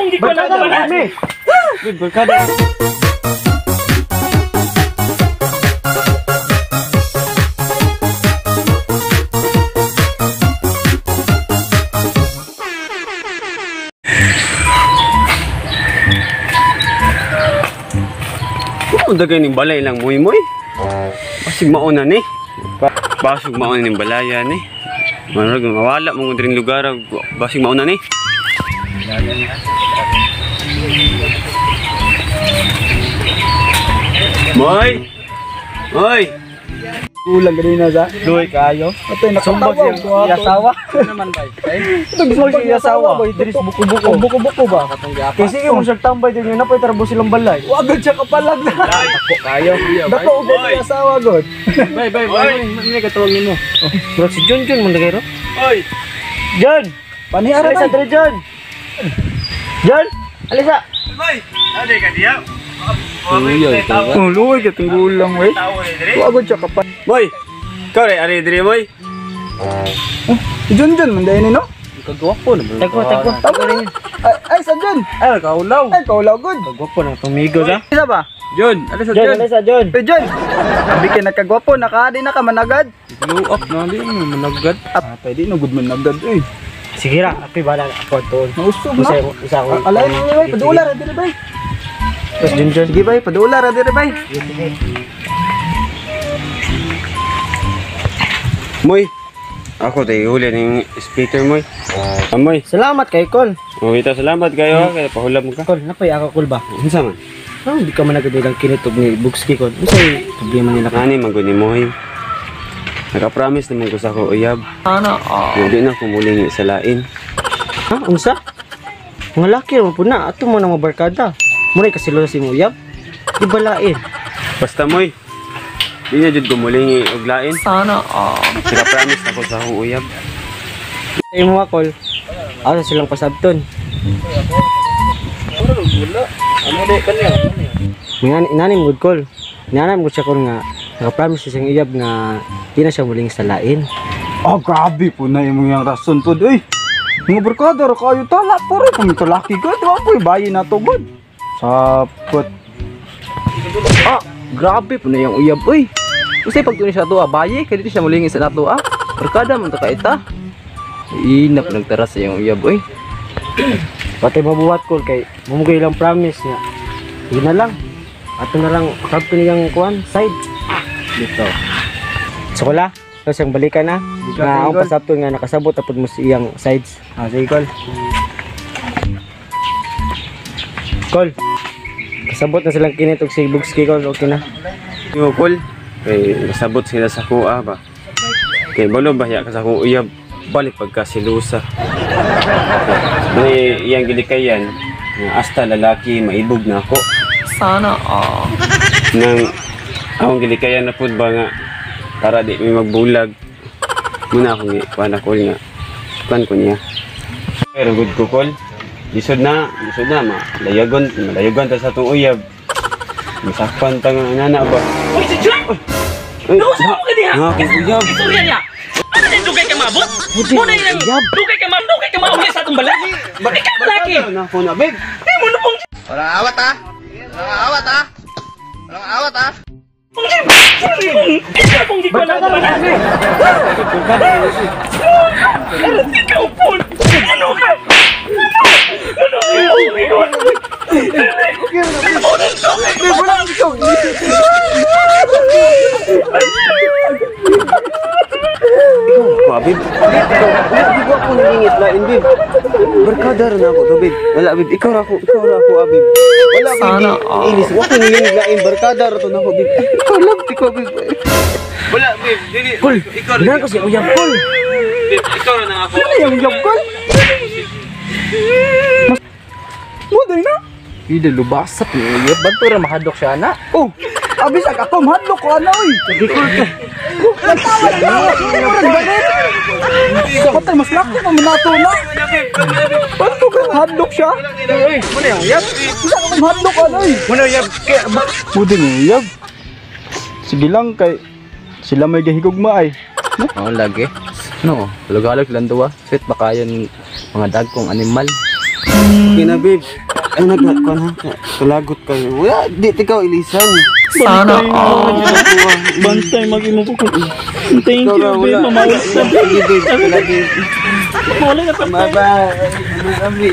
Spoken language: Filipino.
pong di ko na naman. Bib, barkada. Dagay ning balay lang moy. Basig mauna ni. Basig mauna ning balaya ni. Marag mawala mo dring lugar basig mauna ni. Moy. Ulang ganina sa. Doy kayo. Ito nakatawa ko. Yasawa. Naman bay. Tugmo si yasawa. Diris buko-buko. Buko-buko ba? Kasi mo siya tambay din yun napay tarbo silang balay. Wagad siya kapalag na. Dako kayo. Dako ugod ni yasawa god. Bay. May katawag nimo. Bro si John mo dagay ro. Oy. John, panihara Alisa na. dre John. John, alisa. Oy. Ade ka diya. Oh, luwag ka tunggulang we. Wagad siya kapal. Boy. Kare ari dre boy. John manday ni no? Kagwapo na bro. Tagwa. Ay sa John. Ay kaulaw. Ay kaulaw god. Kagwapo na tumigo sa. Isa ba? John, alisa Alisa John. Pe John. Abi kay nakagwapo nakaadi na ka managad. Blow up na di mo managad. Pwede no good managad eh. Sige ra, api bala ako to. Nausog na. Isa ko. Alay na niya, padular ra dire bay. Tapos John. Sige bay, padular ra dire bay. Moy. Ako tayo huli ng speaker moy. Amoy. Salamat kay Col. Oh, ito salamat kayo kay pahulam ka. Col, napay ako Col ba? Unsa man? Di ka man nagadilang kinitog ni Bugski Col. Unsay problema nila ka? Ani man gud ni Moy. Naka-promise naman ko sa ko uyab. Ana, Hindi na kumulingi sa lain. ha, unsa? Mga laki mo puna, ato mo na mabarkada. Muna kasi lo si Muyab. Di balain. Basta Moy. Di na jud kumulingi og lain. Sana, Naka-promise ako sa ko uyab. Ay mo Col. Asa silang pasabton. Ano de kanya? Inanim good Col. Inanim ko siya Col nga naka-promise siya Iyab nga di na siya muling sa lain. Ah, grabe po na yung mga rason po. Uy, mga barkada, kayo tala po rin. Kung ito laki ka, diba po, bayi na to, God. Sapot. Ah, grabe po na yung Iyab. Uy, kasi pag tunin siya ito, bayi, kaya dito siya muling sa nato, barkada man to ka ita. Inap nagtaras sa yung Iyab, uy. Pati mabuhat Col kay bumugay lang promise nga. Yun na lang. Ato na lang kapto niyang kuan side. Dito. So wala. Tapos yung balikan na. Na ang pasapto nga nakasabot tapos mo siyang sides. Sige Col. Col. Kasabot na silang kinitog si Bugski Col. Okay na. Yo Col. Kay nasabot sila sa kuha ba. Kay balo bahya ka sa ko uyab. Balik pagkasilusa. May iyang gilikayan nga hasta lalaki maibog na ako. Sana Nang akong gilikayan na pud ba nga para di may magbulag. Muna akong kuan ako nga kuan ko niya. Pero good ko Col. Lisod na malayagon ta sa tong uyab. Masakpan ta nga nana ba. Uy, si John! Nausap mo ka diha! Nga akong uyab. Istorya niya! Ano yung dugay ka mabot? Muna yung dugay ka mauli sa itong balay! Bakit ka malaki? Na ako na big. Di mo na pong... Walang awat ha? Walang awat ha? Walang awat ha? Isa pong di ko na naman! Ikaw po! Ano ka? Bib, di ko ako nangingit lain, Bib. Barkada rin ako to, Bib. Wala, Bib. Ikaw ra ako, Bib. Wala, Bib. Inis ko ako nangingit lain. Barkada rin to na ako, Bib. Ikaw, Bib. Wala, Bib. Col, bilang ko si Uyab Col. Bib, ikaw rin ako. Ano yung Uyab Col? Muday na. Ida lubasap ni Uyab. Banto ra mahadlok siya na. Oh, abis ako mahadlok ko ano oy. Sige Col. Natawa na ako. Patay mas laki pa minato na. Ba't ko kang hadlok siya? Muna yung uyab. Isa ka hadlok ano oy. Muna yung uyab. Muday nga Uyab. Sige lang kay sila may gahigugma ay. Oh, lagi. No, lugalag lang duwa. Sweet baka yan mga dagkong animal. Okay na, babe. Ay, nagkakon ha. Kalagot kayo. Wala, di ikaw ilisan. Sana Bantay mag-imo ko. Thank you, Ikaw babe. wala. Mamawala ka, Sige, babe. babe. Kalagot. Mamawala ka, babe. Bye-bye. Kami.